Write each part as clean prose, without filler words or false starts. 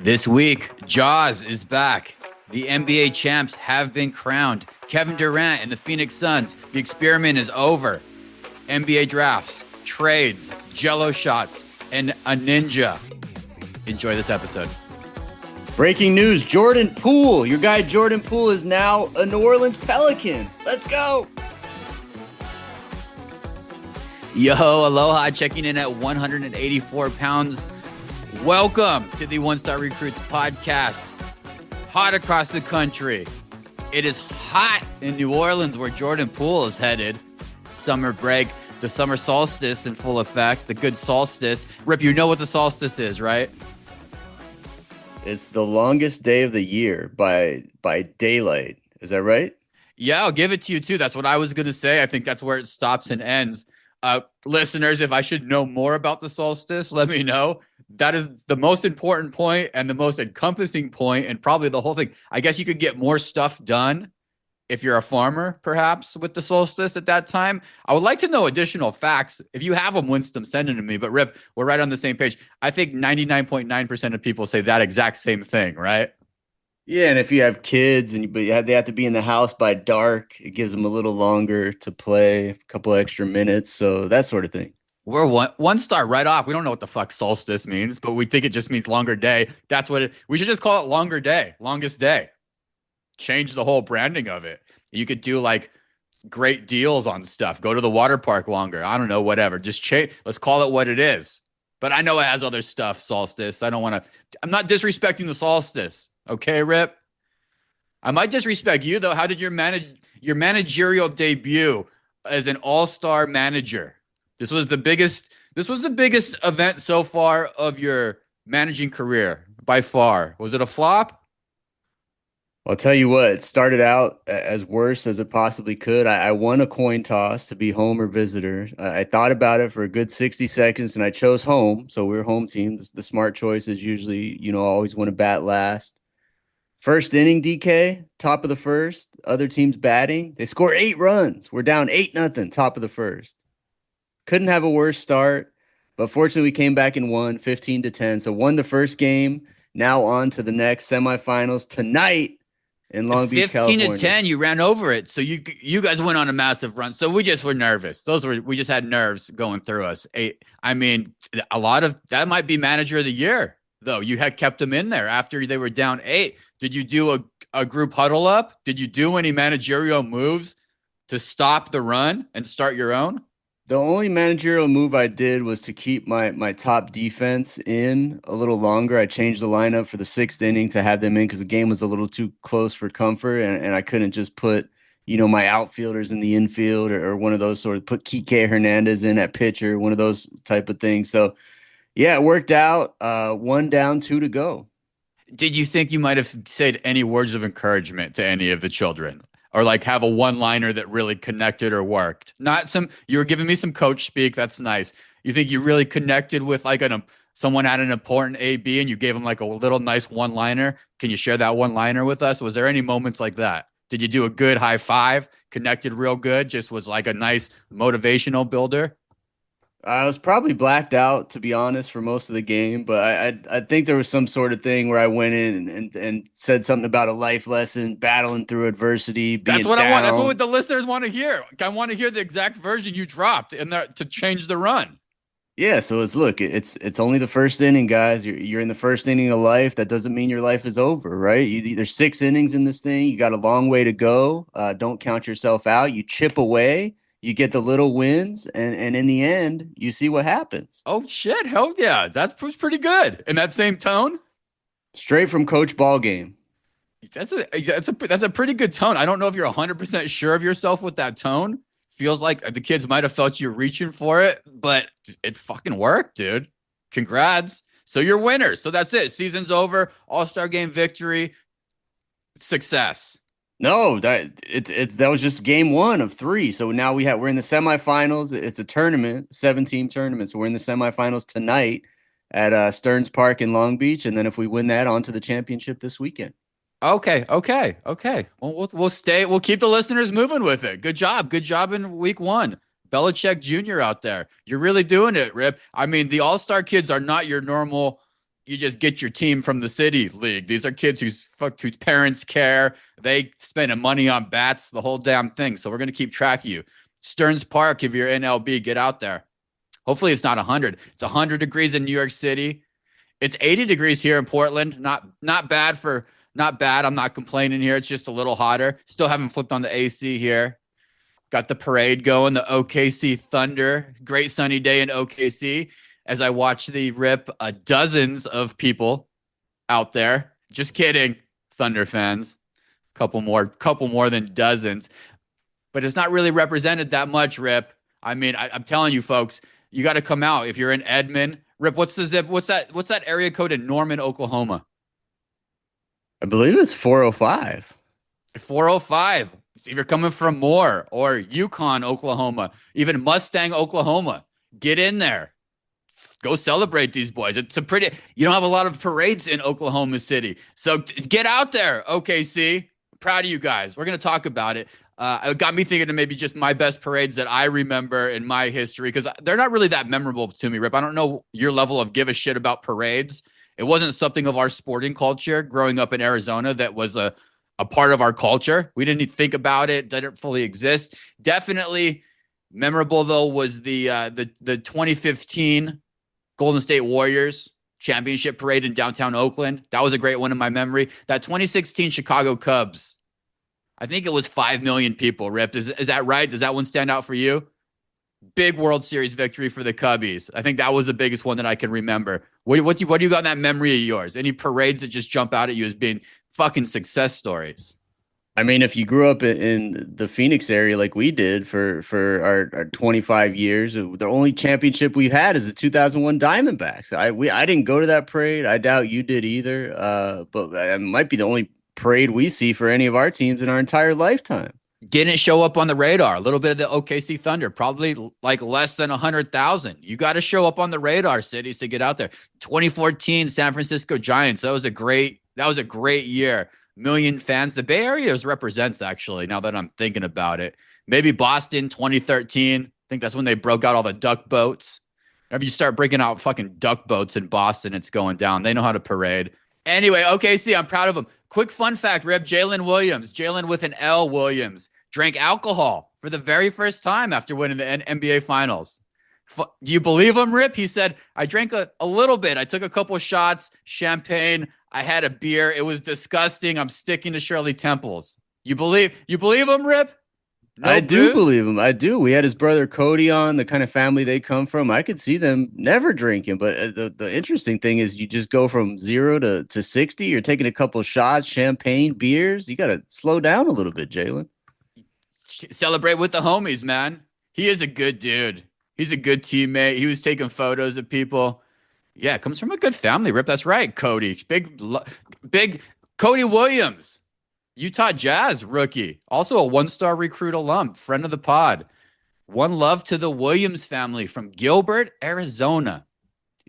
This week, Jaws is back. The NBA champs have been crowned. Kevin Durant and the Phoenix Suns. The experiment is over. NBA drafts, trades, jello shots, and a ninja. Enjoy this episode. Breaking news, Jordan Poole. Your guy Jordan Poole is now a New Orleans Pelican. Let's go. Yo, aloha, checking in at 184 pounds. Welcome to the One Star Recruits podcast. Hot across the country. It is hot in New Orleans where Jordan Poole is headed. Summer break, the summer solstice in full effect, the good solstice. Rip, you know what the solstice is, right? It's the longest day of the year by daylight. Is that right? Yeah, I'll give it to you too. That's what I was going to say. I think that's where it stops and ends. Listeners, if I should know more about the solstice, let me know. That is the most important point and the most encompassing point and probably the whole thing. I guess you could get more stuff done if you're a farmer, perhaps, with the solstice at that time. I would like to know additional facts. If you have them, Winston, send them to me. But Rip, we're right on the same page. I think 99.9% of people say that exact same thing, right? Yeah, and if you have kids they have to be in the house by dark, it gives them a little longer to play, a couple extra minutes, so that sort of thing. We're one star right off. We don't know what the fuck solstice means, but we think it just means longer day. That's what we should just call it longer day, longest day. Change the whole branding of it. You could do like great deals on stuff. Go to the water park longer. I don't know, whatever. Just change. Let's call it what it is. But I know it has other stuff, solstice. I'm not disrespecting the solstice. Okay, Rip? I might disrespect you, though. How did your managerial debut as an all-star manager? This was the biggest event so far of your managing career, by far. Was it a flop? I'll tell you what, it started out as worse as it possibly could. I won a coin toss to be home or visitor. I thought about it for a good 60 seconds, and I chose home. So we're home team. The smart choice is usually, always want to bat last. First inning, DK, top of the first. Other teams batting. They score 8 runs. We're down 8-0, top of the first. Couldn't have a worse start, but fortunately we came back and won 15-10. So won the first game. Now on to the next semifinals tonight in Long Beach, California. 15-10, you ran over it. So you guys went on a massive run. So we just were nervous. We just had nerves going through us. I mean, a lot of that might be manager of the year, though. You had kept them in there after they were down 8. Did you do a group huddle up? Did you do any managerial moves to stop the run and start your own? The only managerial move I did was to keep my top defense in a little longer. I changed the lineup for the 6th inning to have them in because the game was a little too close for comfort, and I couldn't just put, my outfielders in the infield or one of those sort of put Kike Hernandez in at pitcher, one of those type of things. So, yeah, it worked out. 1 down, 2 to go. Did you think you might have said any words of encouragement to any of the children? Or like have a one-liner that really connected or worked? You were giving me some coach speak. That's nice. You think you really connected with like someone had an important AB and you gave them like a little nice one-liner? Can you share that one-liner with us? Was there any moments like that? Did you do a good high five? Connected real good? Just was like a nice motivational builder? I was probably blacked out, to be honest, for most of the game, but I think there was some sort of thing where I went in and said something about a life lesson, battling through adversity, being That's what down. I want. That's what the listeners want to hear. I want to hear the exact version you dropped in there to change the run. Yeah, so it's only the first inning, guys. You're in the first inning of life. That doesn't mean your life is over, right? There's 6 innings in this thing. You got a long way to go. Don't count yourself out. You chip away. You get the little wins, and in the end, you see what happens. Oh, shit. Hell yeah. That's pretty good. In that same tone? Straight from Coach Ballgame. That's a pretty good tone. I don't know if you're 100% sure of yourself with that tone. Feels like the kids might have felt you reaching for it, but it fucking worked, dude. Congrats. So you're winners. So that's it. Season's over. All-Star game victory. Success. No, that was just game 1 of 3. So now we're in the semifinals. It's a tournament, 7-team tournament. So we're in the semifinals tonight at Stearns Park in Long Beach, and then if we win that, on to the championship this weekend. Okay. Well, we'll keep the listeners moving with it. Good job in week 1. Belichick Jr. out there. You're really doing it, Rip. I mean, the all-star kids are not your normal, you just get your team from the city league. These are kids whose parents care. They spending money on bats, the whole damn thing. So we're gonna keep track of you. Stearns Park, if you're in LB, get out there. Hopefully it's not 100. It's 100 degrees in New York City. It's 80 degrees here in Portland. Not bad for not bad. I'm not complaining here. It's just a little hotter. Still haven't flipped on the AC here. Got the parade going, the OKC Thunder. Great sunny day in OKC as I watch the rip dozens of people out there. Just kidding, Thunder fans. Couple more than dozens. But it's not really represented that much, Rip. I mean, I'm telling you, folks, you got to come out. If you're in Edmond, Rip, what's the zip? What's that area code in Norman, Oklahoma? I believe it's 405. 405. If you're coming from Moore or Yukon, Oklahoma, even Mustang, Oklahoma, get in there. Go celebrate these boys. It's a pretty, you don't have a lot of parades in Oklahoma City. So get out there, OKC. Proud of you guys. We're going to talk about it. It got me thinking of maybe just my best parades that I remember in my history because they're not really that memorable to me, Rip. I don't know your level of give a shit about parades. It wasn't something of our sporting culture growing up in Arizona that was a part of our culture. We didn't even think about it. Didn't fully exist. Definitely memorable though was the 2015 Golden State Warriors championship parade in downtown Oakland. That was a great one in my memory. That 2016 Chicago Cubs. I think it was 5 million people, Rip. Is that right? Does that one stand out for you? Big World Series victory for the Cubbies. I think that was the biggest one that I can remember. What do you got in that memory of yours? Any parades that just jump out at you as being fucking success stories? I mean, if you grew up in the Phoenix area like we did for our 25 years, the only championship we've had is the 2001 Diamondbacks. I didn't go to that parade. I doubt you did either. But it might be the only parade we see for any of our teams in our entire lifetime. Didn't show up on the radar. A little bit of the OKC Thunder, probably like less than 100,000. You got to show up on the radar cities to get out there. 2014 San Francisco Giants. That was a great year. Million fans. The Bay Area represents actually, now that I'm thinking about it. Maybe Boston 2013. I think that's when they broke out all the duck boats. Whenever you start breaking out fucking duck boats in Boston, it's going down. They know how to parade. Anyway, OKC, I'm proud of them. Quick fun fact, Rip, Jalen Williams, Jalen with an L Williams, drank alcohol for the very first time after winning the NBA Finals. Do you believe him, Rip? He said, I drank a little bit. I took a couple shots, champagne. I had a beer. It was disgusting. I'm sticking to Shirley Temples. You believe him, Rip? No I do booze? believe him. I do. We had his brother Cody on, the kind of family they come from. I could see them never drinking. But the interesting thing is you just go from 0 to 60. You're taking a couple shots, champagne, beers. You got to slow down a little bit, Jalen. Celebrate with the homies, man. He is a good dude. He's a good teammate. He was taking photos of people. Yeah, comes from a good family, Rip. That's right, Cody. Big Cody Williams. Utah Jazz rookie, also a one-star recruit alum, friend of the pod. One love to the Williams family from Gilbert, Arizona.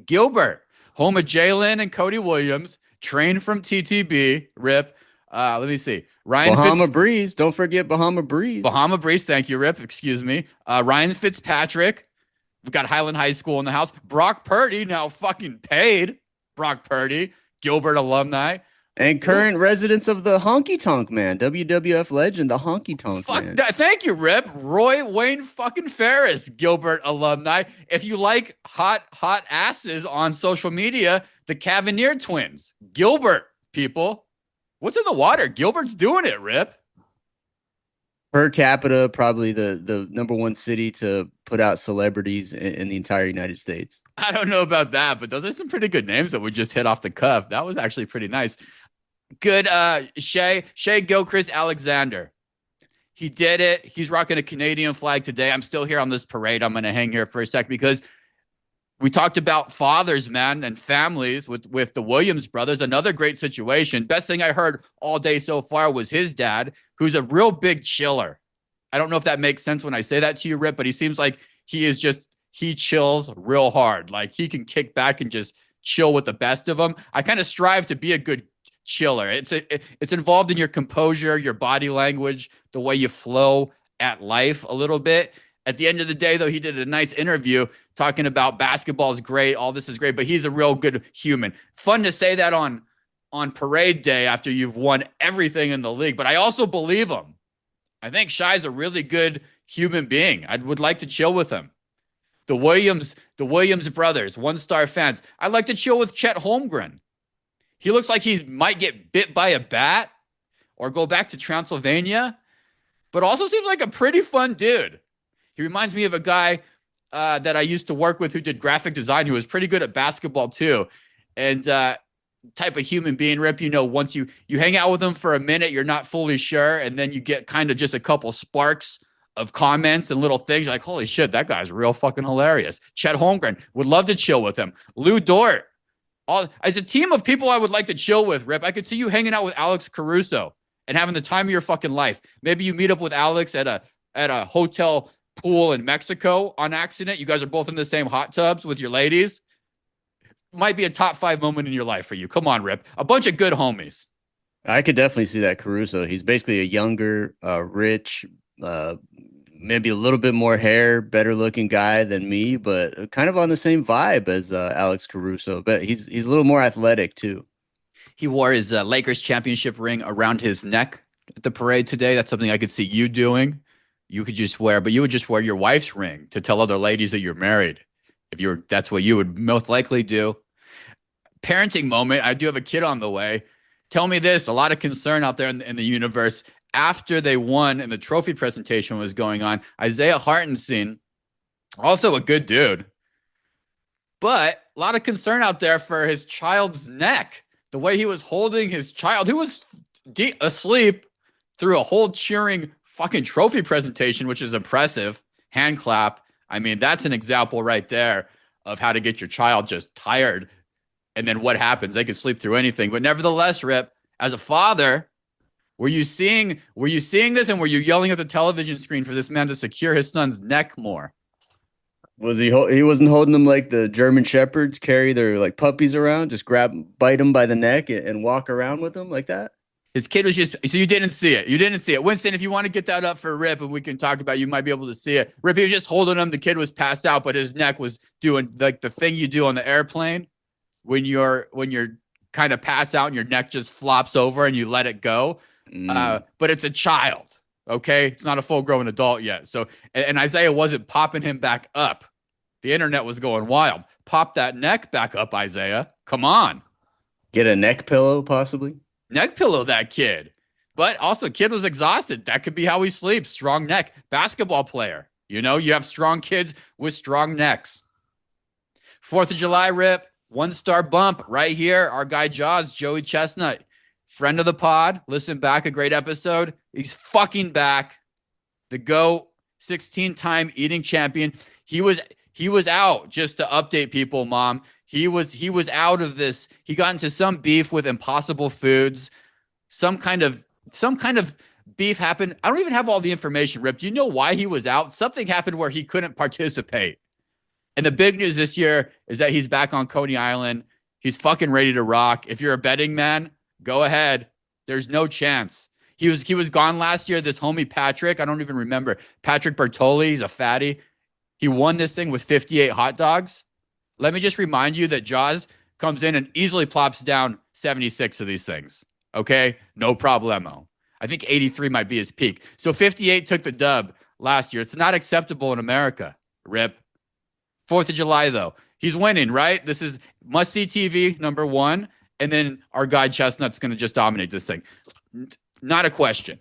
Gilbert, home of Jalen and Cody Williams, trained from TTB, Rip. Let me see. Bahama Breeze. Don't forget Bahama Breeze. Bahama Breeze. Thank you, Rip. Excuse me. Ryan Fitzpatrick. We've got Highland High School in the house. Brock Purdy, now fucking paid. Brock Purdy, Gilbert alumni. And current residents of the Honky Tonk Man, WWF legend, the Honky Tonk Man. Thank you, Rip. Roy Wayne fucking Ferris, Gilbert alumni. If you like hot asses on social media, the Cavanier twins, Gilbert people. What's in the water? Gilbert's doing it, Rip. Per capita, probably the number one city to put out celebrities in the entire United States. I don't know about that, but those are some pretty good names that we just hit off the cuff. That was actually pretty nice. Good, Shea Gilchrist Alexander. He did it. He's rocking a Canadian flag today. I'm still here on this parade. I'm going to hang here for a sec because we talked about fathers, man, and families with the Williams brothers. Another great situation. Best thing I heard all day so far was his dad, who's a real big chiller. I don't know if that makes sense when I say that to you, Rip, but he seems like he chills real hard. Like he can kick back and just chill with the best of them. I kind of strive to be a good chiller. It's involved in your composure, your body language, the way you flow at life a little bit. At the end of the day, though, he did a nice interview talking about basketball is great, all this is great, but he's a real good human. Fun to say that on parade day after you've won everything in the league, but I also believe him. I think Shai's a really good human being. I would like to chill with him. The Williams brothers, 1-star fans. I'd like to chill with Chet Holmgren. He looks like he might get bit by a bat or go back to Transylvania, but also seems like a pretty fun dude. He reminds me of a guy that I used to work with who did graphic design, who was pretty good at basketball too. And type of human being, Rip, once you hang out with him for a minute, you're not fully sure. And then you get kind of just a couple sparks of comments and little things. You're like, holy shit, that guy's real fucking hilarious. Chet Holmgren, would love to chill with him. Lou Dort. It's a team of people I would like to chill with, Rip. I could see you hanging out with Alex Caruso and having the time of your fucking life. Maybe you meet up with Alex at a hotel pool in Mexico on accident. You guys are both in the same hot tubs with your ladies. Might be a top 5 moment in your life for you. Come on, Rip. A bunch of good homies. I could definitely see that Caruso. He's basically a younger, rich, maybe a little bit more hair, better looking guy than me, but kind of on the same vibe as Alex Caruso. But he's a little more athletic too. He wore his Lakers championship ring around his neck at the parade today. That's something I could see you doing. You could just wear, but you would just wear your wife's ring to tell other ladies that you're married. That's what you would most likely do. Parenting moment. I do have a kid on the way. Tell me this, a lot of concern out there in the universe. After they won and the trophy presentation was going on, Isaiah Hartenstein, also a good dude, but a lot of concern out there for his child's neck. The way he was holding his child, who was asleep through a whole cheering fucking trophy presentation, which is impressive. Hand clap. I mean, that's an example right there of how to get your child just tired. And then what happens? They can sleep through anything. But nevertheless, Rip, as a father, were you seeing this, and were you yelling at the television screen for this man to secure his son's neck more? Was he wasn't holding them like the German shepherds carry their like puppies around, just bite them by the neck and walk around with them like that? His kid was just, so you didn't see it. You didn't see it. Winston, if you want to get that up for Rip and we can talk about it, you might be able to see it. Rip, he was just holding him. The kid was passed out, but his neck was doing like the thing you do on the airplane when you're kind of passed out and your neck just flops over and you let it go. But it's a child, okay? It's not a full-grown adult yet. So, and Isaiah wasn't popping him back up. The internet was going wild. Pop that neck back up, Isaiah. Come on. Get a neck pillow, possibly. Neck pillow that kid. But also, kid was exhausted. That could be how he sleeps. Strong neck. Basketball player. You have strong kids with strong necks. 4th of July, Rip. 1-star bump right here. Our guy Jaws, Joey Chestnut, friend of the pod. Listen back, a great episode. He's fucking back. The GOAT, 16-time eating champion. He was out, just to update people, Mom. He was out of this. He got into some beef with Impossible Foods. Some kind of beef happened. I don't even have all the information, Rip. Do you know why he was out? Something happened where he couldn't participate. And the big news this year is that he's back on Coney Island. He's fucking ready to rock. If you're a betting man, go ahead. There's no chance. He was gone last year. This homie Patrick, I don't even remember. Patrick Bertoli, he's a fatty. He won this thing with 58 hot dogs. Let me just remind you that Jaws comes in and easily plops down 76 of these things. Okay? No problemo. I think 83 might be his peak. So 58 took the dub last year. It's not acceptable in America, Rip. 4th of July, though. He's winning, right? This is must-see TV, number one. And then our guy Chestnut's going to just dominate this thing. Not a question.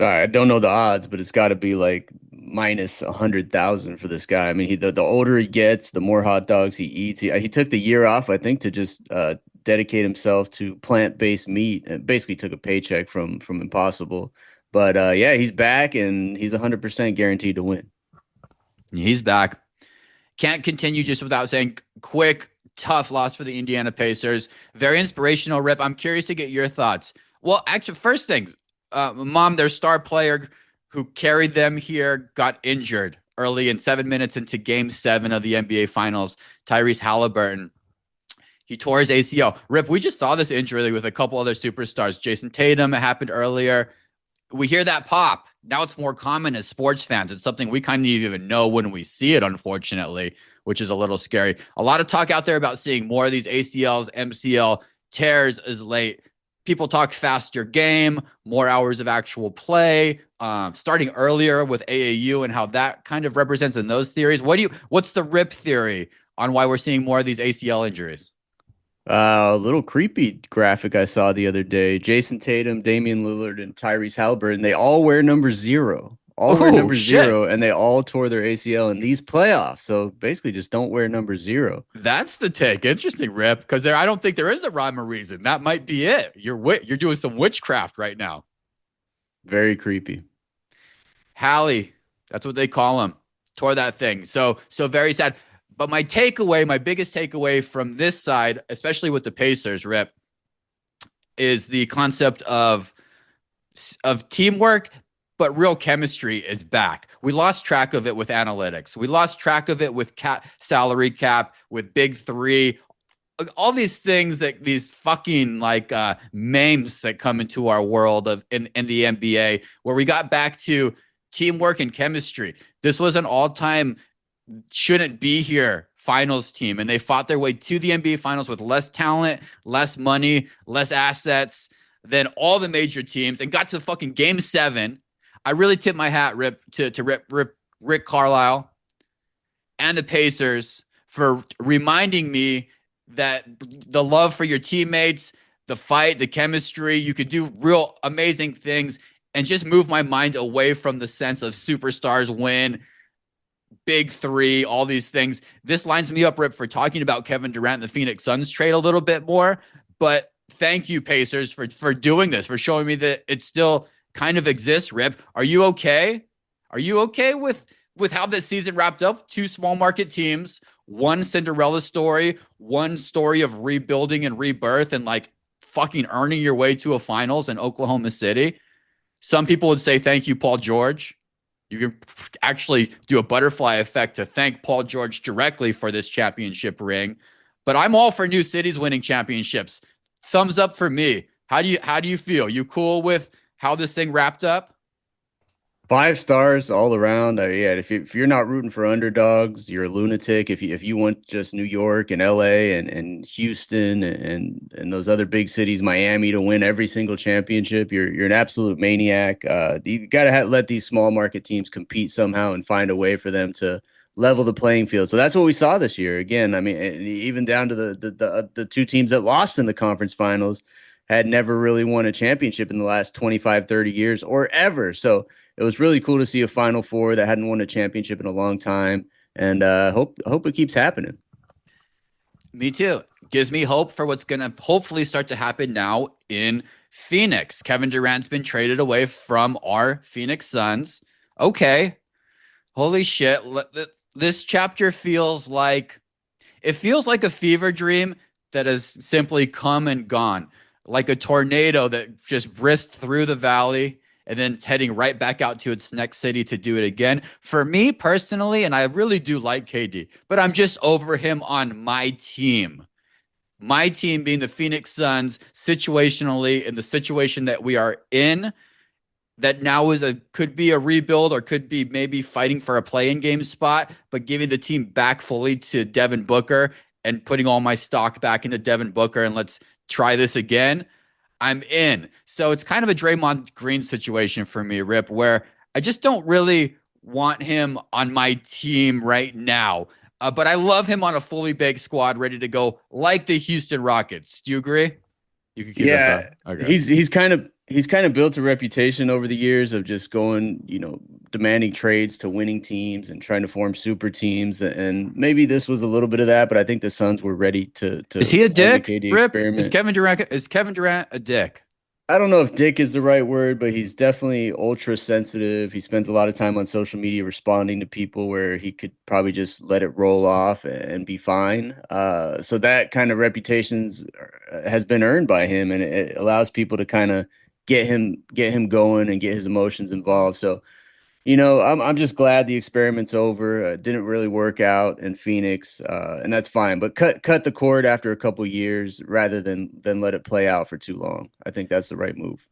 I don't know the odds, but it's got to be like minus 100,000 for this guy. I mean, the older he gets, the more hot dogs he eats. He took the year off, I think, to just dedicate himself to plant-based meat, and basically took a paycheck from Impossible. But yeah, he's back, and he's 100% guaranteed to win. He's back. Can't continue just without saying quick, tough loss for the Indiana Pacers. Very inspirational, Rip. I'm curious to get your thoughts. Well, actually, first thing, Mom, their star player who carried them here got injured early in 7 minutes into Game 7 of the NBA Finals. Tyrese Halliburton, he tore his ACL. Rip, we just saw this injury with a couple other superstars. Jason Tatum, it happened earlier. we hear that pop. Now it's more common as sports fans. It's something we kind of even know when we see it, unfortunately, which is a little scary. A lot of talk out there about seeing more of these ACLs, MCL tears as late. People talk faster game, more hours of actual play, starting earlier with AAU and how that kind of represents in those theories. What's the RIP theory on why we're seeing more of these ACL injuries? A little creepy graphic I saw the other day. Jason Tatum, Damian Lillard, and Tyrese Halliburton, they all wear number zero. All wear Oh number shit. zero, and they all tore their ACL in these playoffs. So basically, just don't wear number zero. That's the take. Interesting, Rip, because I don't think there is a rhyme or reason. That might be it. You're doing some witchcraft right now. Very creepy. Hallie, that's what they call him. Tore that thing. So very sad. But my takeaway, my biggest takeaway from this side, especially with the Pacers, Rip, is the concept of teamwork, but real chemistry is back. We lost track of it with analytics. We lost track of it with salary cap, with big three, all these things that these fucking like memes that come into our world of in the NBA, where we got back to teamwork and chemistry. This was an all-time shouldn't be here finals team, and they fought their way to the NBA finals with less talent, less money, less assets than all the major teams, and got to fucking game 7. I really tip my hat, Rip, to Rick Carlisle and the Pacers for reminding me that the love for your teammates, the fight, the chemistry, you could do real amazing things and just move my mind away from the sense of superstars win, big three, all these things. This lines me up, Rip, for talking about Kevin Durant and the Phoenix Suns trade a little bit more. But thank you, Pacers, for doing this, for showing me that it still kind of exists, Rip. Are you okay? Are you okay with how this season wrapped up? Two small market teams, one Cinderella story, one story of rebuilding and rebirth and like fucking earning your way to a finals in Oklahoma City. Some people would say thank you, Paul George. You can actually do a butterfly effect to thank Paul George directly for this championship ring. But I'm all for new cities winning championships. Thumbs up for me. How do you feel? You cool with how this thing wrapped up? 5 stars all around. Yeah, if you're not rooting for underdogs, you're a lunatic. If you want just New York and LA and Houston and those other big cities, Miami to win every single championship, you're an absolute maniac. You gotta let these small market teams compete somehow and find a way for them to level the playing field. So that's what we saw this year. Again, I mean, even down to the two teams that lost in the conference finals had never really won a championship in the last 25, 30 years or ever. So it was really cool to see a Final Four that hadn't won a championship in a long time, and hope it keeps happening. Me too. Gives me hope for what's going to hopefully start to happen now in Phoenix. Kevin Durant's been traded away from our Phoenix Suns. Okay. Holy shit. This chapter feels like a fever dream that has simply come and gone, like a tornado that just brisked through the valley and then it's heading right back out to its next city to do it again. For me personally, and I really do like KD, but I'm just over him on my team. My team being the Phoenix Suns, situationally in the situation that we are in, that now could be a rebuild or could be maybe fighting for a play-in game spot, but giving the team back fully to Devin Booker and putting all my stock back into Devin Booker and let's try this again. I'm in. So it's kind of a Draymond Green situation for me, Rip, where I just don't really want him on my team right now. But I love him on a fully baked squad ready to go like the Houston Rockets. Do you agree? You can keep that Yeah, thought. Okay. he's kind of built a reputation over the years of just going, demanding trades to winning teams and trying to form super teams. And maybe this was a little bit of that, but I think the Suns were ready to Is to he a end the dick, KD Rip? experiment. Is Kevin Durant a dick? I don't know if dick is the right word, but he's definitely ultra sensitive. He spends a lot of time on social media responding to people where he could probably just let it roll off and be fine. So that kind of reputations has been earned by him, and it allows people to kind of get him going and get his emotions involved. So I'm just glad the experiment's over. It didn't really work out in Phoenix, and that's fine. But cut the cord after a couple years rather than let it play out for too long. I think that's the right move.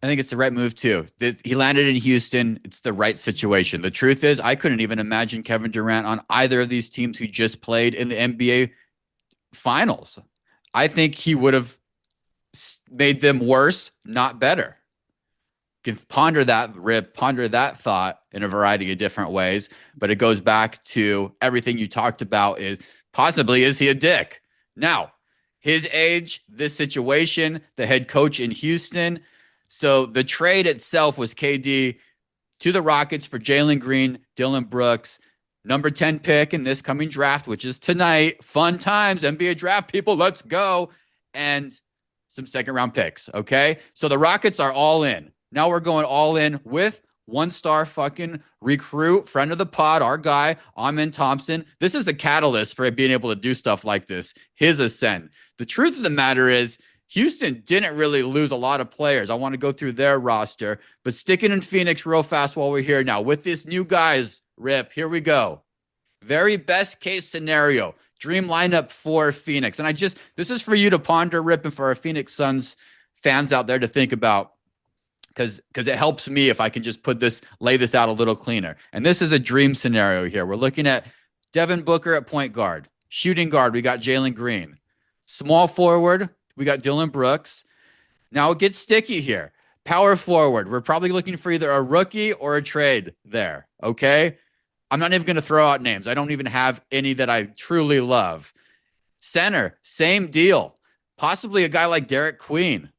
I think it's the right move too. He landed in Houston. It's the right situation. The truth is, I couldn't even imagine Kevin Durant on either of these teams who just played in the NBA Finals. I think he would have made them worse, not better. You can ponder that, Rip, ponder that thought in a variety of different ways, but it goes back to everything you talked about is possibly, is he a dick? Now, his age, this situation, the head coach in Houston. So the trade itself was KD to the Rockets for Jalen Green, Dillon Brooks, number 10 pick in this coming draft, which is tonight. Fun times, NBA draft people, let's go. And some second round picks. Okay. So the Rockets are all in. Now we're going all in with 1-star fucking recruit, friend of the pod, our guy, Amen Thompson. This is the catalyst for being able to do stuff like this, his ascent. The truth of the matter is, Houston didn't really lose a lot of players. I want to go through their roster, but sticking in Phoenix real fast while we're here now with this new guys, Rip, here we go. Very best case scenario, dream lineup for Phoenix. And this is for you to ponder, Rip, and for our Phoenix Suns fans out there to think about, because it helps me if I can just lay this out a little cleaner. And this is a dream scenario here. We're looking at Devin Booker at point guard. Shooting guard, we got Jalen Green. Small forward, we got Dillon Brooks. Now it gets sticky here. Power forward, we're probably looking for either a rookie or a trade there, okay? I'm not even going to throw out names. I don't even have any that I truly love. Center, same deal. Possibly a guy like Derek Queen.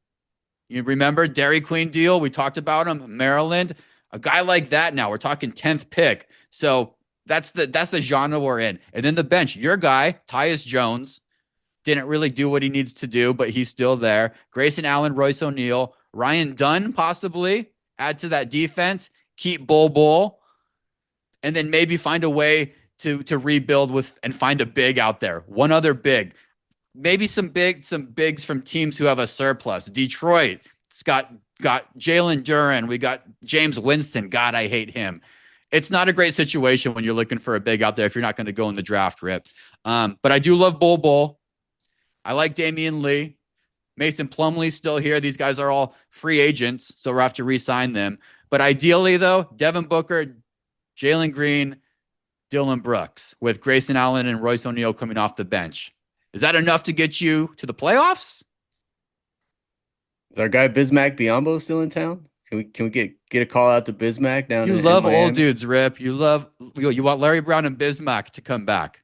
You remember Dairy Queen deal? We talked about him, Maryland. A guy like that now. We're talking 10th pick. So that's the genre we're in. And then the bench, your guy, Tyus Jones, didn't really do what he needs to do, but he's still there. Grayson Allen, Royce O'Neal, Ryan Dunn possibly add to that defense, keep Bol, and then maybe find a way to rebuild with and find a big out there. One other big. Maybe some bigs from teams who have a surplus. Detroit, it's got Jalen Duren. We got James Winston. God, I hate him. It's not a great situation when you're looking for a big out there if you're not going to go in the draft, Rip. But I do love Bol. I like Damian Lee. Mason Plumlee's still here. These guys are all free agents, so we'll have to re-sign them. But ideally, though, Devin Booker, Jalen Green, Dillon Brooks, with Grayson Allen and Royce O'Neal coming off the bench. Is that enough to get you to the playoffs? Is our guy Bismack Biyombo still in town? Can we get a call out to Bismack down You in love Miami? old dudes, Rip. You want Larry Brown and Bismack to come back.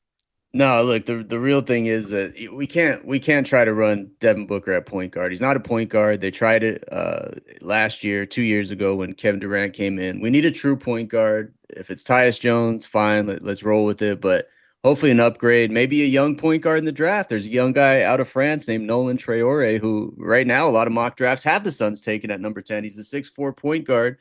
No, look, the real thing is that we can't try to run Devin Booker at point guard. He's not a point guard. They tried it last year, 2 years ago when Kevin Durant came in. We need a true point guard. If it's Tyus Jones, fine, let's roll with it. But hopefully an upgrade, maybe a young point guard in the draft. There's a young guy out of France named Nolan Traore, who right now a lot of mock drafts have the Suns taken at number 10. He's a 6'4" point guard.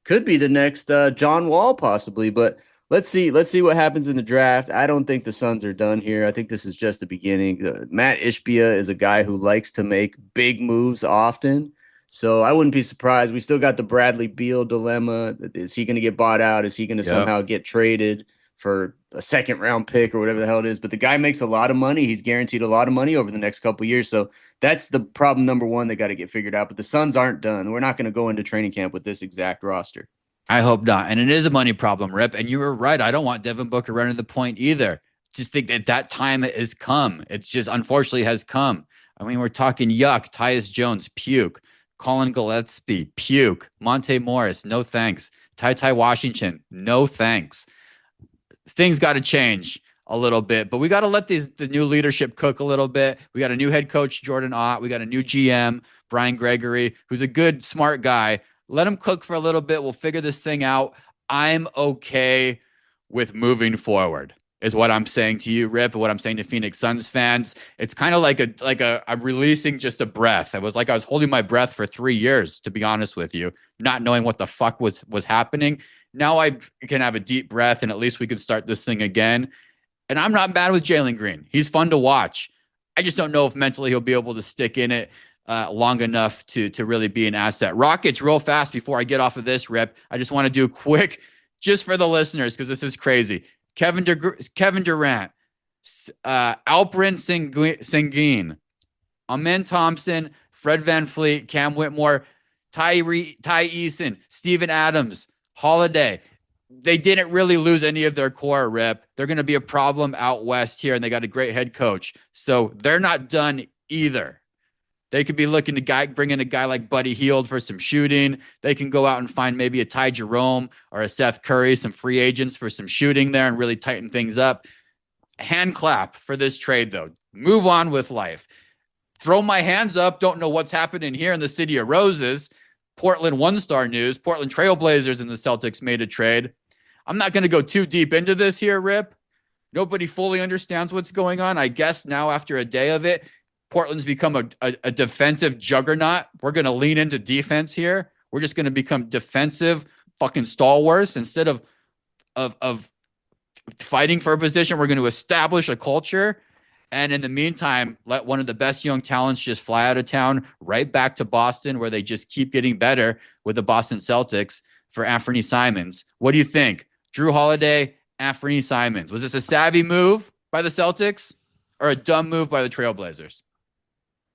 Could be the next John Wall possibly, but let's see what happens in the draft. I don't think the Suns are done here. I think this is just the beginning. Matt Ishbia is a guy who likes to make big moves often. So I wouldn't be surprised. We still got the Bradley Beal dilemma. Is he going to get bought out? Is he going to somehow get traded for a second round pick or whatever the hell it is? But the guy makes a lot of money. He's guaranteed a lot of money over the next couple of years. So that's the problem number one that got to get figured out. But the Suns aren't done. We're not going to go into training camp with this exact roster. I hope not. And it is a money problem, Rip. And you were right. I don't want Devin Booker running the point either. Just think that time has come. It's just unfortunately has come. I mean, we're talking yuck. Tyus Jones, puke. Colin Gillespie, puke. Monte Morris, no thanks. Ty Washington, no thanks. Things got to change a little bit, but we got to let the new leadership cook a little bit. We got a new head coach, Jordan Ott. We got a new GM, Brian Gregory, who's a good, smart guy. Let him cook for a little bit. We'll figure this thing out. I'm okay with moving forward, is what I'm saying to you, Rip, and what I'm saying to Phoenix Suns fans. It's kind of I'm releasing just a breath. It was like I was holding my breath for 3 years, to be honest with you, not knowing what the fuck was happening. Now I can have a deep breath, and at least we can start this thing again. And I'm not mad with Jalen Green. He's fun to watch. I just don't know if mentally he'll be able to stick in it long enough to really be an asset. Rockets, real fast before I get off of this, Rip. I just want to do a quick, just for the listeners, because this is crazy. Kevin Durant, Alperen Sengun, Amen Thompson, Fred VanVleet, Cam Whitmore, Ty Eason, Steven Adams, Holiday. They didn't really lose any of their core, Rip. They're going to be a problem out west here, and they got a great head coach. So they're not done either. They could be looking to bring in a guy like Buddy Hield for some shooting. They can go out and find maybe a Ty Jerome or a Seth Curry, some free agents for some shooting there and really tighten things up. Hand clap for this trade, though. Move on with life. Throw my hands up. Don't know what's happening here in the City of Roses. Portland one-star news. Portland Trailblazers and the Celtics made a trade. I'm not going to go too deep into this here, Rip. Nobody fully understands what's going on. I guess now after a day of it, Portland's become a defensive juggernaut. We're going to lean into defense here. We're just going to become defensive fucking stalwarts instead of fighting for a position. We're going to establish a culture. And in the meantime, let one of the best young talents just fly out of town right back to Boston, where they just keep getting better with the Boston Celtics for Anthony Simons. What do you think? Drew Holiday, Anthony Simons. Was this a savvy move by the Celtics or a dumb move by the Trailblazers?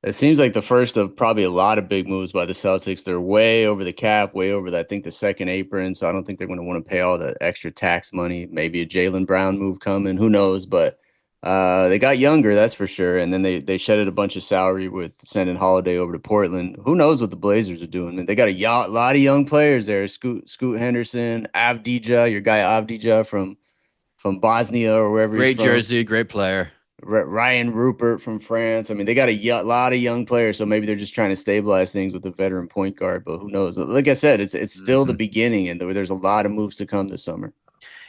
It seems like the first of probably a lot of big moves by the Celtics. They're way over the cap, way over, I think, the second apron. So I don't think they're going to want to pay all the extra tax money. Maybe a Jaylen Brown move coming. Who knows? But they got younger, that's for sure. And then they shedded a bunch of salary with sending Holiday over to Portland. Who knows what the Blazers are doing? And they got a lot of young players there. Scoot Henderson, Avdija, your guy Avdija from Bosnia or wherever Great he's from. jersey, great player. Ryan Rupert from France. I mean, they got a lot of young players, so maybe they're just trying to stabilize things with a veteran point guard. But who knows? Like I said, it's still the beginning, and there's a lot of moves to come this summer.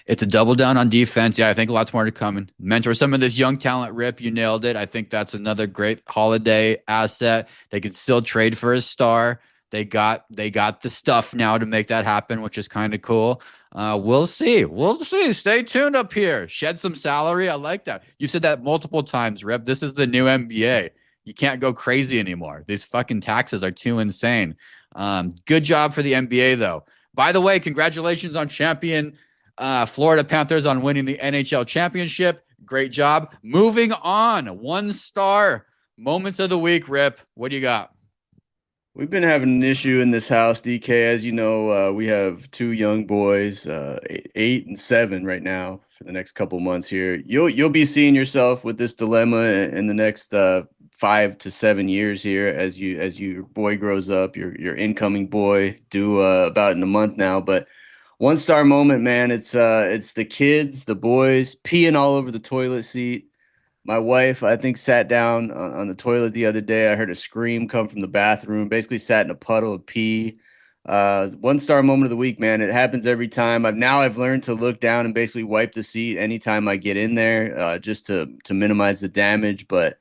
It's a double down on defense. Yeah, I think lots more to come. Mentor some of this young talent, Rip. You nailed it. I think that's another great Holiday asset. They can still trade for a star. They got the stuff now to make that happen, which is kind of cool. We'll see. Stay tuned up here. Shed some salary. I like that. You said that multiple times, Rip. This is the new NBA. You can't go crazy anymore. These fucking taxes are too insane. Good job for the NBA, though. By the way, congratulations on champion Florida Panthers on winning the NHL championship. Great job. Moving on. 1-star moments of the week, Rip. What do you got? We've been having an issue in this house, DK. As you know, we have two young boys, 8 and 7 right now for the next couple months here. You'll be seeing yourself with this dilemma in the next 5 to 7 years here as your boy grows up, your incoming boy, due about in a month now. But 1-star moment, man. It's the kids, the boys peeing all over the toilet seat. My wife, I think, sat down on the toilet the other day. I heard a scream come from the bathroom, basically sat in a puddle of pee. 1-star moment of the week, man. It happens every time. I've learned to look down and basically wipe the seat anytime I get in there, just to minimize the damage. But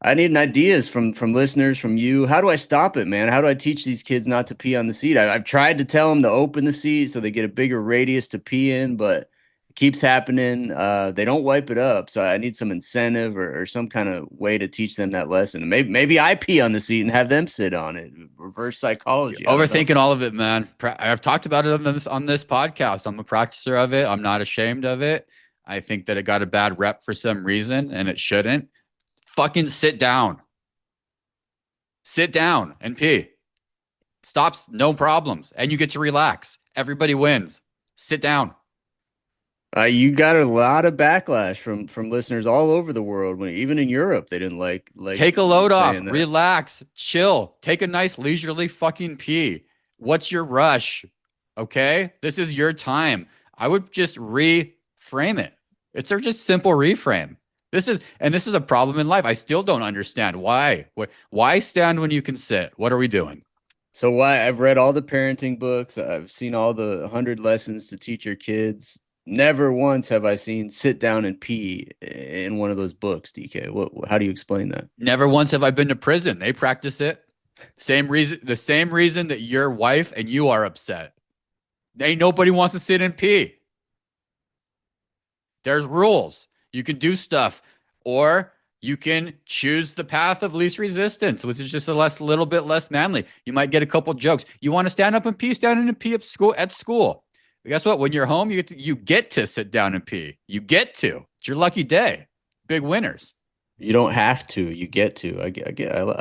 I need ideas from listeners, from you. How do I stop it, man? How do I teach these kids not to pee on the seat? I've tried to tell them to open the seat so they get a bigger radius to pee in, but keeps happening. They don't wipe it up. So I need some incentive or some kind of way to teach them that lesson. Maybe I pee on the seat and have them sit on it. Reverse psychology. Overthinking all of it, man. I've talked about it on this podcast. I'm a practicer of it. I'm not ashamed of it. I think that it got a bad rep for some reason, and it shouldn't. Fucking sit down. Sit down and pee. Stops, no problems. And you get to relax. Everybody wins. Sit down. You got a lot of backlash from listeners all over the world. Even in Europe, they didn't like. Take a load off, relax, chill, take a nice leisurely fucking pee. What's your rush? Okay, this is your time. I would just reframe it. It's a just simple reframe. This is a problem in life. I still don't understand why. Why stand when you can sit? What are we doing? So why? I've read all the parenting books. I've seen all the 100 lessons to teach your kids. Never once have I seen sit down and pee in one of those books, DK. How do you explain that? Never once have I been to prison. They practice it. The same reason that your wife and you are upset. Ain't nobody wants to sit and pee. There's rules. You can do stuff, or you can choose the path of least resistance, which is just a little bit less manly. You might get a couple jokes. You want to stand up and pee? Stand in and pee at school. But guess what? When you're home, you get to sit down and pee. You get to. It's your lucky day. Big winners. You don't have to. You get to. I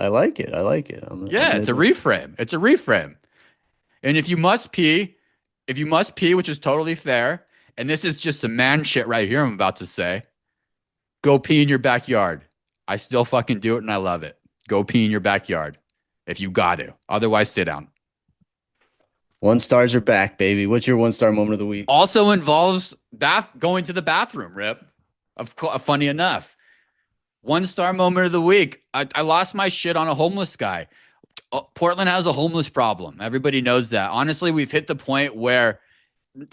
like it. I like it. It's a reframe. It's a reframe. And if you must pee, which is totally fair, and this is just some man shit right here I'm about to say, go pee in your backyard. I still fucking do it and I love it. Go pee in your backyard if you got to. Otherwise, sit down. 1 stars are back, baby. What's your 1 star moment of the week? Also involves going to the bathroom, Rip. Funny enough. 1 star moment of the week. I lost my shit on a homeless guy. Portland has a homeless problem. Everybody knows that. Honestly, we've hit the point where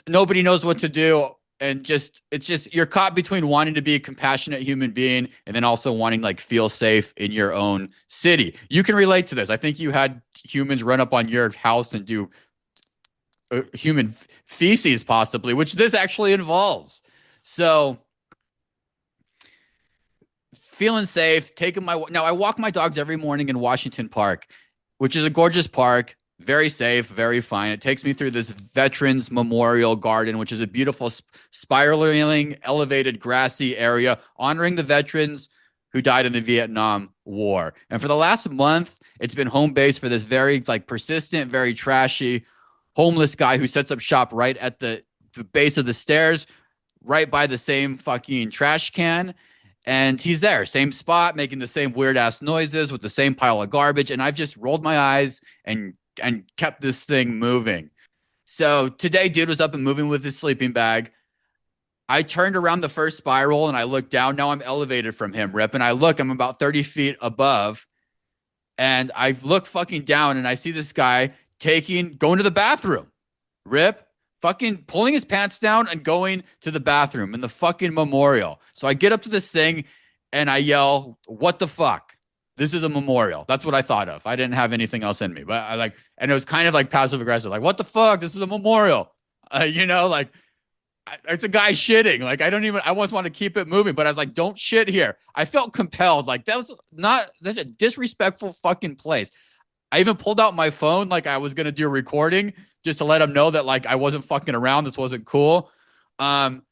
nobody knows what to do. And it's just you're caught between wanting to be a compassionate human being and then also wanting like feel safe in your own city. You can relate to this. I think you had humans run up on your house and do human feces possibly, which this actually involves. So feeling safe, now I walk my dogs every morning in Washington Park, which is a gorgeous park, very safe, very fine. It takes me through this Veterans Memorial Garden, which is a beautiful spiraling, elevated, grassy area honoring the veterans who died in the Vietnam War. And for the last month, it's been home base for this very like persistent, very trashy homeless guy who sets up shop right at the base of the stairs, right by the same fucking trash can. And he's there, same spot, making the same weird ass noises with the same pile of garbage. And I've just rolled my eyes and kept this thing moving. So today, dude was up and moving with his sleeping bag. I turned around the first spiral and I looked down. Now I'm elevated from him, Rip. And I'm about 30 feet above. And I look fucking down and I see this guy going to the bathroom. Rip. Fucking pulling his pants down and going to the bathroom in the fucking memorial. So I get up to this thing and I yell, "What the fuck? This is a memorial." That's what I thought of. I didn't have anything else in me, but and it was kind of like passive aggressive, like, "What the fuck? This is a memorial." It's a guy shitting. Like, I almost want to keep it moving, but I was like, "Don't shit here." I felt compelled. Like, that was not such a disrespectful fucking place. I even pulled out my phone like I was going to do a recording just to let him know that like I wasn't fucking around. This wasn't cool. And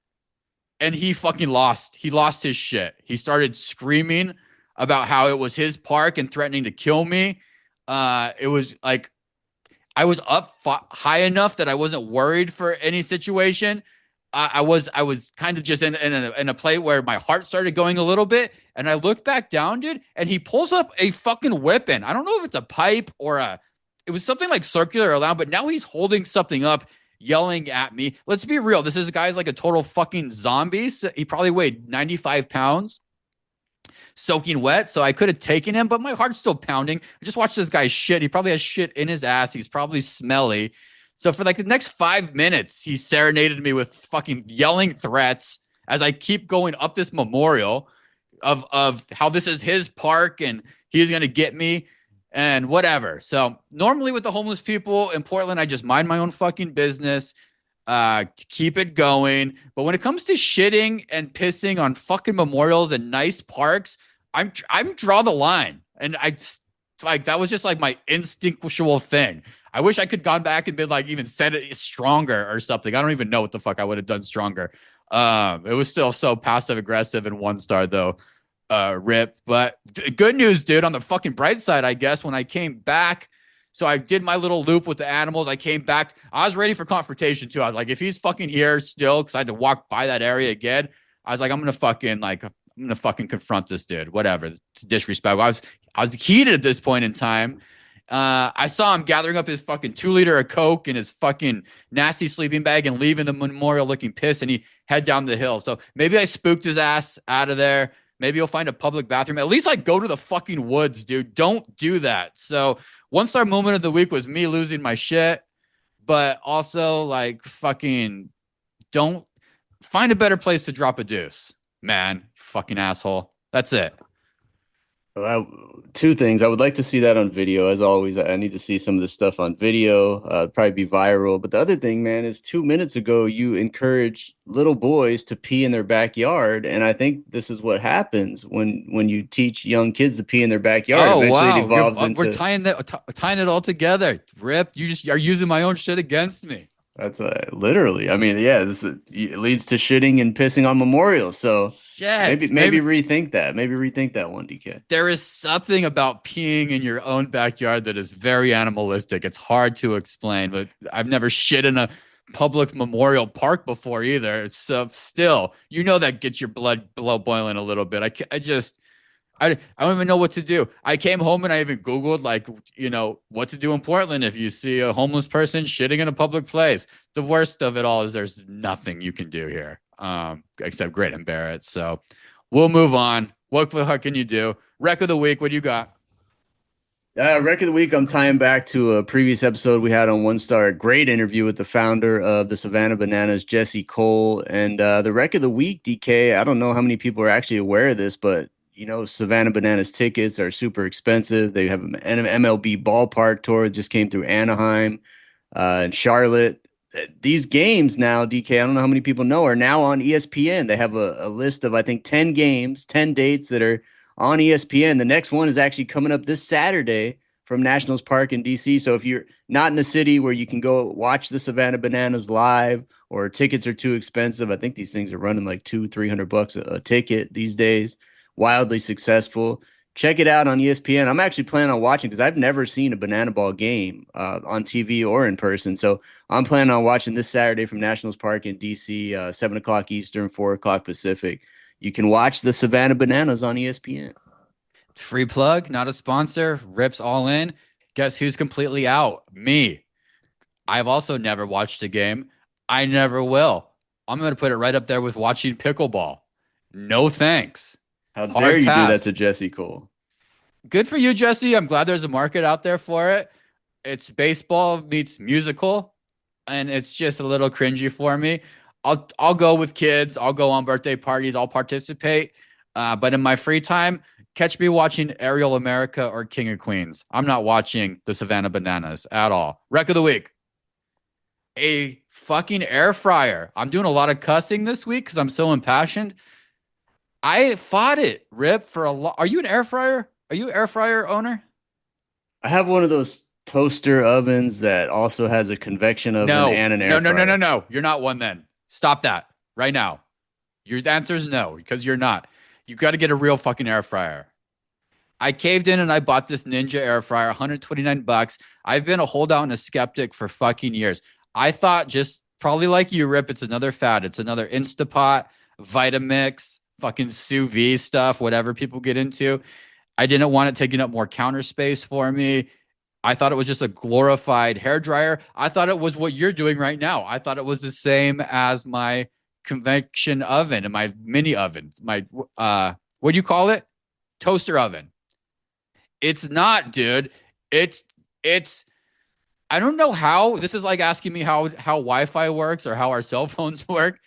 he fucking lost. He lost his shit. He started screaming about how it was his park and threatening to kill me. It was like I was up high enough that I wasn't worried for any situation. I was kind of just in a place where my heart started going a little bit, and I looked back down, dude, and he pulls up a fucking weapon. I don't know if it's a pipe or it was something like circular or loud, but now he's holding something up, yelling at me. Let's be real. This is a guy's like a total fucking zombie. So he probably weighed 95 pounds, soaking wet. So I could have taken him, but my heart's still pounding. I just watched this guy shit. He probably has shit in his ass. He's probably smelly. So for like the next 5 minutes, he serenaded me with fucking yelling threats as I keep going up this memorial of how this is his park and he's going to get me and whatever. So normally with the homeless people in Portland, I just mind my own fucking business, keep it going. But when it comes to shitting and pissing on fucking memorials and nice parks, I'm draw the line. And that was just like my instinctual thing. I wish I could gone back and been like even said it stronger or something. I don't even know what the fuck I would have done stronger. It was still so passive aggressive and 1 star though. Rip. But good news, dude, on the fucking bright side, I guess, when I came back, so I did my little loop with the animals. I came back. I was ready for confrontation too. I was like, if he's fucking here still, because I had to walk by that area again, I was like, I'm gonna fucking confront this dude. Whatever. It's disrespectful. I was heated at this point in time. I saw him gathering up his fucking 2 liter of Coke and his fucking nasty sleeping bag and leaving the memorial looking pissed, and he head down the hill. So maybe I spooked his ass out of there. Maybe he'll find a public bathroom. At least like go to the fucking woods, dude. Don't do that. So 1 star moment of the week was me losing my shit, but also like fucking don't find a better place to drop a deuce, man. Fucking asshole. That's it. Well, 2 things. I would like to see that on video. As always, I need to see some of this stuff on video. Probably be viral. But the other thing, man, is 2 minutes ago you encourage little boys to pee in their backyard, and I think this is what happens when you teach young kids to pee in their backyard. Oh, eventually wow. it evolves We're tying it all together. Rip, you just are using my own shit against me. That's literally. I mean, yeah, it leads to shitting and pissing on memorials. So maybe Shit. maybe Maybe rethink that. Maybe rethink that one, DK. there is something about peeing in your own backyard that is very animalistic. It's hard to explain, but I've never shit in a public memorial park before either. So still, that gets your blood boiling a little bit. I just I don't even know what to do. I came home and I even Googled like, what to do in Portland if you see a homeless person shitting in a public place. The worst of it all is there's nothing you can do here, except grit and bear it. So we'll move on. What the heck can you do? Wreck of the week. What do you got? Wreck of the week. I'm tying back to a previous episode we had on One Star. A great interview with the founder of the Savannah Bananas, Jesse Cole. And the wreck of the week, DK. I don't know how many people are actually aware of this, but Savannah Bananas tickets are super expensive. They have an MLB ballpark tour that just came through Anaheim and Charlotte. These games now, DK, I don't know how many people know, are now on ESPN. They have a list of, I think, 10 games, 10 dates that are on ESPN. The next one is actually coming up this Saturday from Nationals Park in DC. So if you're not in a city where you can go watch the Savannah Bananas live or tickets are too expensive, I think these things are running like $200-300 a ticket these days. Wildly successful. Check it out on ESPN. I'm actually planning on watching because I've never seen a Banana Ball game on TV or in person. So I'm planning on watching this Saturday from Nationals Park in DC, 7 o'clock Eastern, 4 o'clock Pacific. You can watch the Savannah Bananas on ESPN. Free plug, not a sponsor. Rips all in. Guess who's completely out? Me. I've also never watched a game. I never will. I'm going to put it right up there with watching pickleball. No thanks. How dare Hard you do that pass. to Jesse Cole? Good for you, Jesse. I'm glad there's a market out there for it. It's baseball meets musical, and it's just a little cringy for me. I'll go with kids. I'll go on birthday parties. I'll participate. But in my free time, catch me watching Aerial America or King of Queens. I'm not watching the Savannah Bananas at all. Wreck of the week. A fucking air fryer. I'm doing a lot of cussing this week because I'm so impassioned. I fought it, Rip, for a lot. Are you an air fryer? Are you an air fryer owner? I have one of those toaster ovens that also has a convection oven No, and an no, air no, no, no, fryer. no. You're not one then. Stop that right now. Your answer is no, because you're not. You got to get a real fucking air fryer. I caved in and I bought this Ninja air fryer, 129 bucks. I've been a holdout and a skeptic for fucking years. I thought just probably like you, Rip, it's another fad. It's another Instapot, Vitamix, fucking sous vide stuff, whatever people get into. I didn't want it taking up more counter space for me. I thought it was just a glorified hair dryer. I thought it was what you're doing right now. I thought it was the same as my convection oven and my mini oven, my what do you call it? Toaster oven. It's not, dude. It's I don't know how. This is like asking me how Wi-Fi works or how our cell phones work.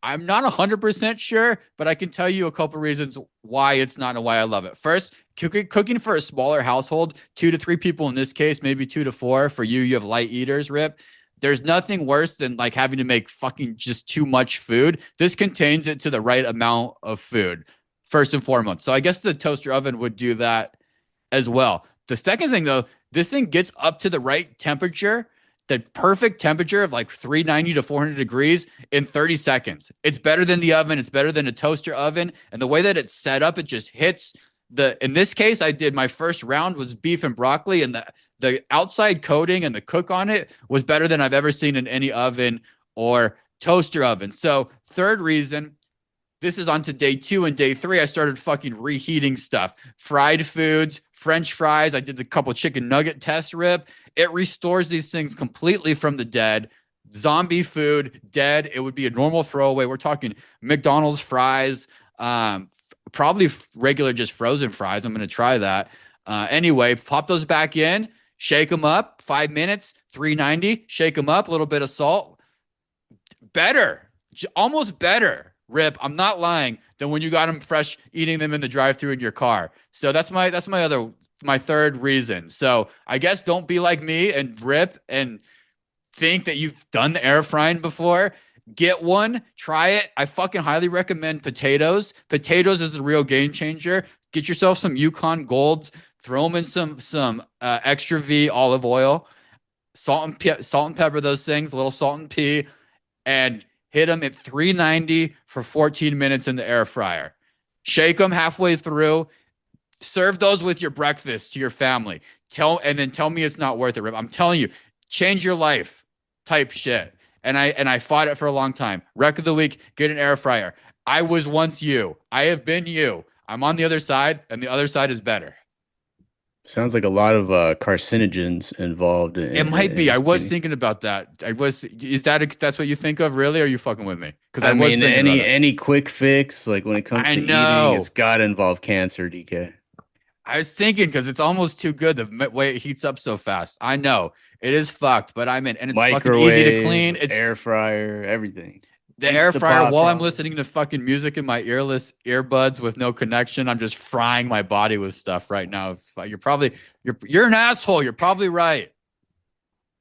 I'm not 100% sure, but I can tell you a couple reasons why it's not and why I love it. First, cooking for a smaller household, 2 to 3 people in this case, maybe 2 to 4. For you, you have light eaters, Rip. There's nothing worse than like having to make fucking just too much food. This contains it to the right amount of food, first and foremost. So I guess the toaster oven would do that as well. The second thing, though, this thing gets up to the right temperature, the perfect temperature of like 390 to 400 degrees in 30 seconds. It's better than the oven. It's better than a toaster oven. And the way that it's set up, it just hits in this case, I did my first round was beef and broccoli, and the outside coating and the cook on it was better than I've ever seen in any oven or toaster oven. So, third reason, this is on to day 2 and day 3. I started fucking reheating stuff, fried foods, French fries. I did a couple chicken nugget test, Rip. It restores these things completely from the dead. Zombie food, dead. It would be a normal throwaway. We're talking McDonald's fries, probably regular just frozen fries. I'm going to try that. Anyway, pop those back in, shake them up, 5 minutes, 390, shake them up, a little bit of salt. Better, almost better, Rip. I'm not lying, than when you got them fresh, eating them in the drive-thru in your car. So that's my third reason. So I guess don't be like me and Rip and think that you've done the air frying before. Get one, try it. I fucking highly recommend potatoes. Potatoes is a real game changer. Get yourself some Yukon Golds, throw them in some extra V olive oil, salt and pepper those things, a little salt and pea, and hit them at 390 for 14 minutes in the air fryer. Shake them halfway through. Serve those with your breakfast to your family. And then tell me it's not worth it, Rip. I'm telling you, change your life type shit. And I fought it for a long time. Wreck of the week, get an air fryer. I was once you. I have been you. I'm on the other side, and the other side is better. Sounds like a lot of carcinogens involved. It might be. I was thinking about that. That's what you think of? Really? Or are you fucking with me? Because I mean, any quick fix, like when it comes to eating, it's got to involve cancer, DK. I was thinking because it's almost too good the way it heats up so fast. I know it is fucked, but I'm in, and it's microwave, fucking easy to clean. It's air fryer, everything. The air fryer while I'm listening to fucking music in my earbuds with no connection. I'm just frying my body with stuff right now. You're an asshole. You're probably right.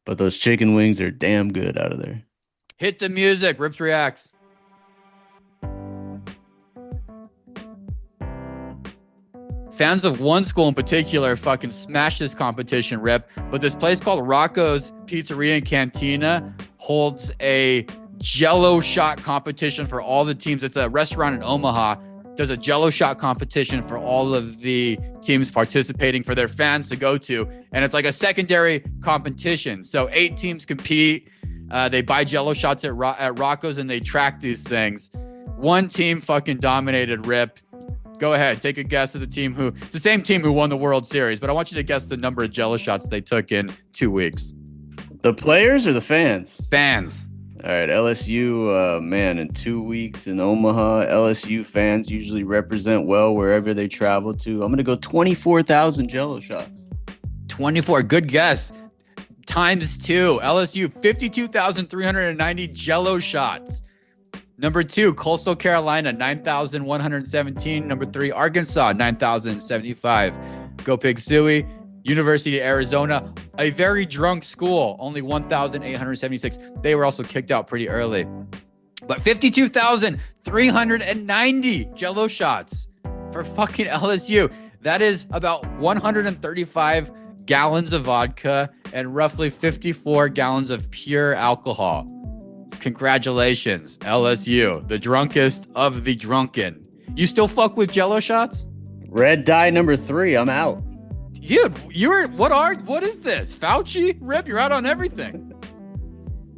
But those chicken wings are damn good out of there. Hit the music. Rips reacts. Fans of one school in particular fucking smashed this competition, Rip. But this place called Rocco's Pizzeria and Cantina holds a Jello shot competition for all the teams. It's a restaurant in Omaha. There's a Jello shot competition for all of the teams participating for their fans to go to. And it's like a secondary competition. So 8 teams compete. They buy Jello shots at Rocco's and they track these things. One team fucking dominated, Rip. Go ahead. Take a guess at the team it's the same team who won the World Series, but I want you to guess the number of Jello shots they took in 2 weeks. The players or the fans? Fans. All right, LSU, man, in 2 weeks in Omaha, LSU fans usually represent well wherever they travel to. I'm going to go 24,000 Jello shots. 24, good guess. Times 2. LSU, 52,390 Jello shots. Number 2, Coastal Carolina, 9,117. Number 3, Arkansas, 9,075. Go Pig Suey. University of Arizona, a very drunk school, only 1,876. They were also kicked out pretty early. But 52,390 Jello shots for fucking LSU. That is about 135 gallons of vodka and roughly 54 gallons of pure alcohol. Congratulations, LSU, the drunkest of the drunken. You still fuck with Jello shots? Red dye number 3, I'm out. Dude, what is this? Fauci? Rip, you're out on everything.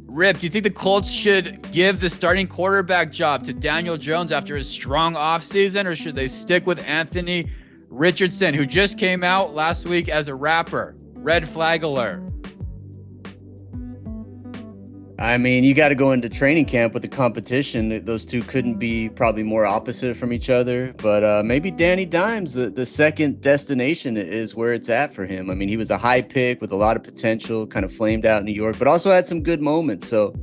Rip, do you think the Colts should give the starting quarterback job to Daniel Jones after his strong offseason, or should they stick with Anthony Richardson, who just came out last week as a rapper? Red flag alert. I mean, you got to go into training camp with the competition. Those two couldn't be probably more opposite from each other. But maybe Danny Dimes, the second destination, is where it's at for him. I mean, he was a high pick with a lot of potential, kind of flamed out in New York, but also had some good moments. So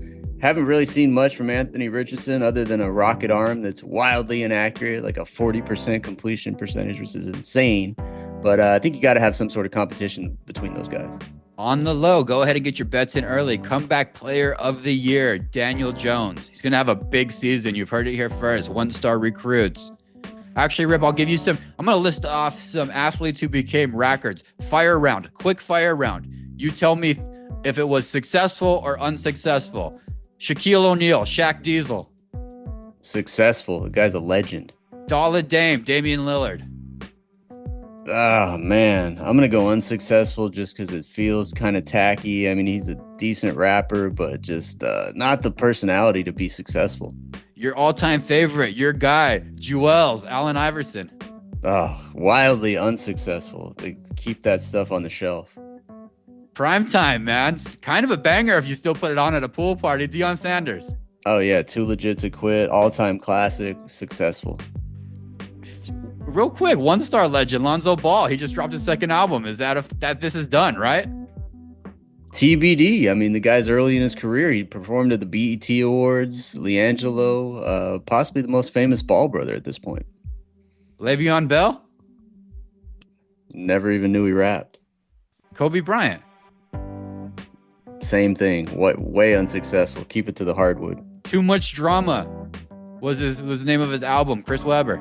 haven't really seen much from Anthony Richardson other than a rocket arm that's wildly inaccurate, like a 40% completion percentage, which is insane. But I think you got to have some sort of competition between those guys. On the low, go ahead and get your bets in early. Comeback player of the year, Daniel Jones. He's going to have a big season. You've heard it here first. 1-star recruits. Actually, Rip, I'll give you some. I'm going to list off some athletes who became records. Fire round, quick fire round. You tell me if it was successful or unsuccessful. Shaquille O'Neal, Shaq Diesel. Successful. The guy's a legend. Dollar Dame, Damian Lillard. Oh, man. I'm going to go unsuccessful just because it feels kind of tacky. I mean, he's a decent rapper, but just not the personality to be successful. Your all-time favorite, your guy, Jewels, Allen Iverson. Oh, wildly unsuccessful. They keep that stuff on the shelf. Prime time, man. It's kind of a banger if you still put it on at a pool party. Deion Sanders. Oh, yeah. Too legit to quit. All-time classic. Successful. Real quick, 1-star legend, Lonzo Ball. He just dropped his second album. Is that this is done, right? TBD. I mean, the guy's early in his career. He performed at the BET Awards, LiAngelo, possibly the most famous Ball brother at this point. Le'Veon Bell? Never even knew he rapped. Kobe Bryant? Same thing. Way unsuccessful. Keep it to the hardwood. Too Much Drama was the name of his album. Chris Webber.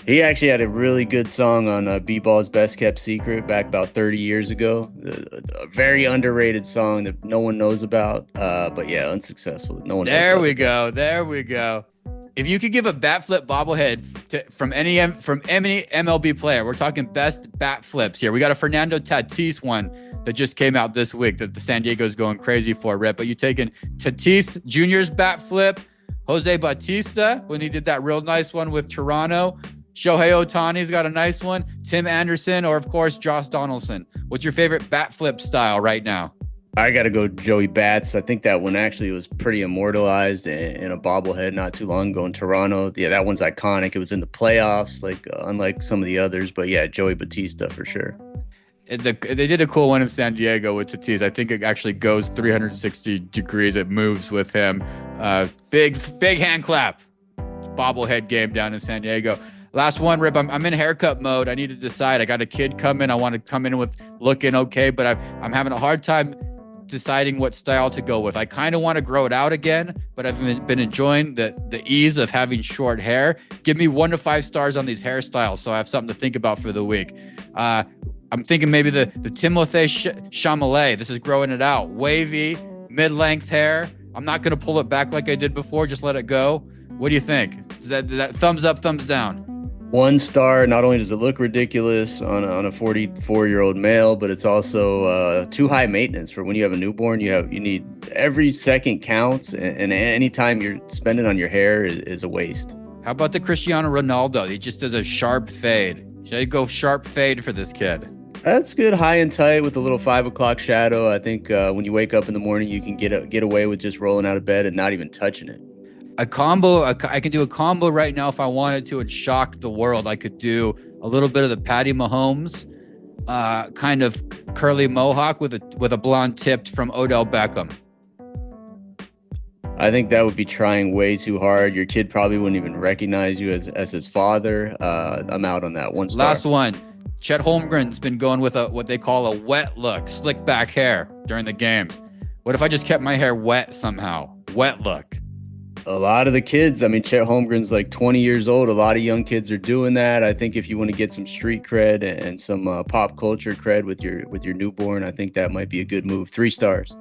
He actually had a really good song on B-Ball's Best Kept Secret back about 30 years ago. A very underrated song that no one knows about. But yeah, unsuccessful. No one knows There about we the guy. go. There we go. If you could give a bat flip bobblehead from any MLB player, we're talking best bat flips here. We got a Fernando Tatis one that just came out this week that the San Diego's going crazy for, Rip. But you taking Tatis Jr.'s bat flip, Jose Bautista when he did that real nice one with Toronto, Shohei Ohtani's got a nice one, Tim Anderson, or of course Josh Donaldson. What's your favorite bat flip style right now? I got to go Joey Bats. I think that one actually was pretty immortalized in a bobblehead not too long ago in Toronto. Yeah, that one's iconic. It was in the playoffs, like unlike some of the others. But yeah, Joey Batista for sure. They did a cool one in San Diego with Tatis. I think it actually goes 360 degrees. It moves with him. Big hand clap. Bobblehead game down in San Diego. Last one, Rip. I'm in haircut mode. I need to decide. I got a kid coming. I want to come in with looking okay, but I'm having a hard time deciding what style to go with. I kind of want to grow it out again, but I've been enjoying the ease of having short hair. Give me 1 to 5 stars on these hairstyles so I have something to think about for the week. I'm thinking maybe the Timothée Chalamet. This is growing it out. Wavy, mid-length hair. I'm not going to pull it back like I did before. Just let it go. What do you think? Is that thumbs up, thumbs down? 1 star. Not only does it look ridiculous on a 44-year-old male, but it's also too high maintenance for when you have a newborn. You need every second counts, and any time you're spending on your hair is a waste. How about the Cristiano Ronaldo? He just does a sharp fade. Should I go sharp fade for this kid? That's good, high and tight with a little 5 o'clock shadow. I think when you wake up in the morning, you can get away with just rolling out of bed and not even touching it. A combo, I can do a combo right now if I wanted to and shock the world. I could do a little bit of the Patty Mahomes kind of curly mohawk with a blonde tipped from Odell Beckham. I think that would be trying way too hard. Your kid probably wouldn't even recognize you as his father. I'm out on that 1 star. Last one. Chet Holmgren's been going with what they call a wet look, slick back hair during the games. What if I just kept my hair wet somehow? Wet look. A lot of the kids, I mean, Chet Holmgren's like 20 years old. A lot of young kids are doing that. I think if you want to get some street cred and some pop culture cred with your newborn, I think that might be a good move. 3 stars.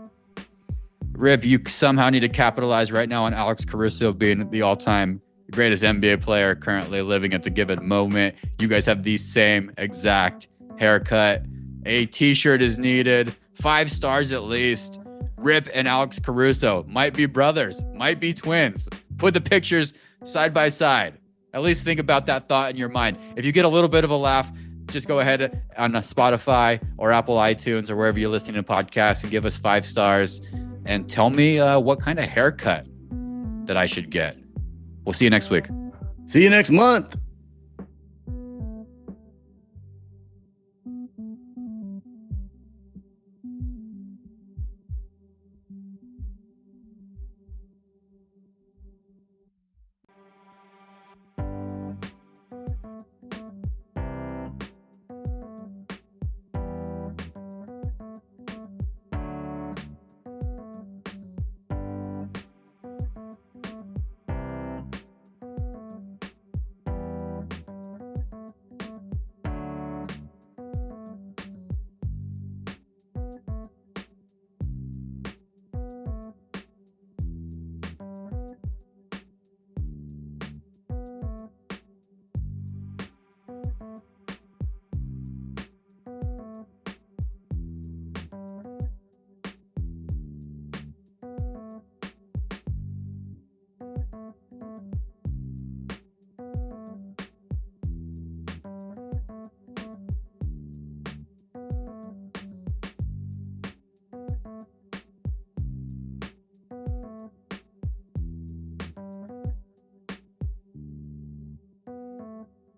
Rip, you somehow need to capitalize right now on Alex Caruso being the all-time greatest NBA player currently living at the given moment. You guys have the same exact haircut. A t-shirt is needed. 5 stars at least. Rip and Alex Caruso might be brothers, might be twins. Put the pictures side by side. At least think about that thought in your mind. If you get a little bit of a laugh, just go ahead on Spotify or Apple iTunes or wherever you're listening to podcasts and give us 5 stars and tell me what kind of haircut that I should get. We'll see you next week. See you next month.